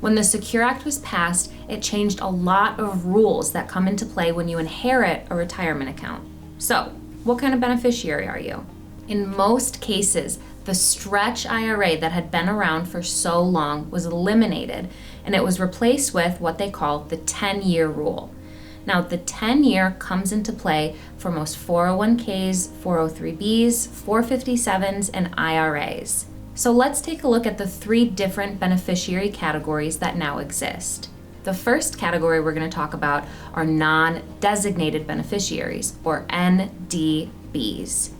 When the Secure Act was passed, it changed a lot of rules that come into play when you inherit a retirement account. So, what kind of beneficiary are you? In most cases, the stretch IRA that had been around for so long was eliminated, and it was replaced with what they call the 10-year rule. Now, the 10-year comes into play for most 401ks, 403bs, 457s, and IRAs. So let's take a look at the 3 different beneficiary categories that now exist. The first category we're going to talk about are non-designated beneficiaries, or NDBs.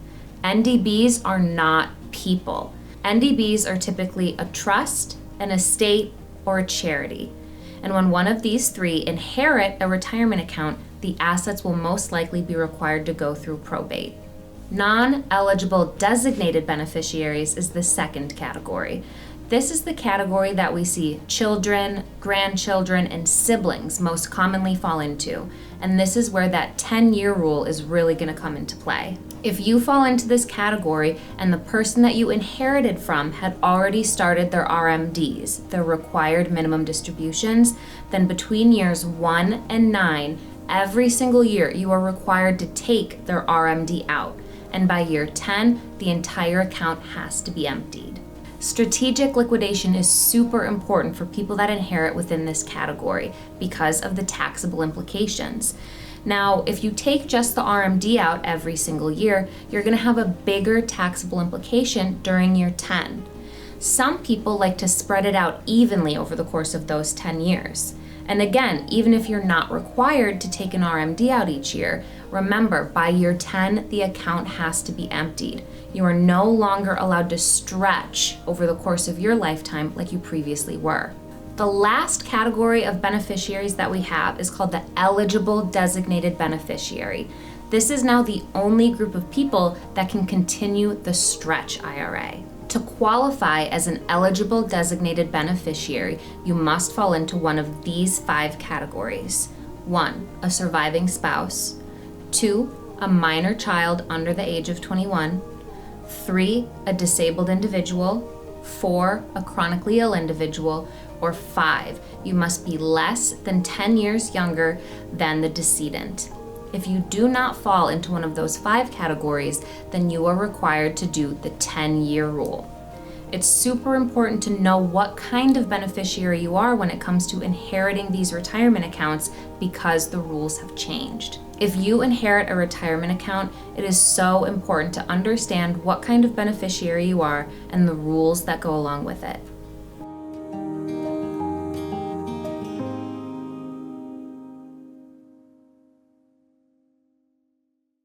NDBs are not people. NDBs are typically a trust, an estate, or a charity. And when one of these 3 inherit a retirement account, the assets will most likely be required to go through probate. Non-eligible designated beneficiaries is the second category. This is the category that we see children, grandchildren, and siblings most commonly fall into, and this is where that 10-year rule is really going to come into play. If you fall into this category and the person that you inherited from had already started their RMDs, their required minimum distributions, then between years 1 and 9, every single year you are required to take their RMD out, and by year 10, the entire account has to be emptied. Strategic liquidation is super important for people that inherit within this category because of the taxable implications. Now, if you take just the RMD out every single year, you're going to have a bigger taxable implication during year 10. Some people like to spread it out evenly over the course of those 10 years. And again, even if you're not required to take an RMD out each year, remember, by year 10, the account has to be emptied. You are no longer allowed to stretch over the course of your lifetime like you previously were. The last category of beneficiaries that we have is called the eligible designated beneficiary. This is now the only group of people that can continue the stretch IRA. To qualify as an eligible designated beneficiary, you must fall into one of these 5 categories. 1, a surviving spouse. 2, a minor child under the age of 21. 3, a disabled individual. 4, a chronically ill individual. Or 5, you must be less than 10 years younger than the decedent. If you do not fall into one of those 5 categories, then you are required to do the 10-year rule. It's super important to know what kind of beneficiary you are when it comes to inheriting these retirement accounts because the rules have changed. If you inherit a retirement account, it is so important to understand what kind of beneficiary you are and the rules that go along with it.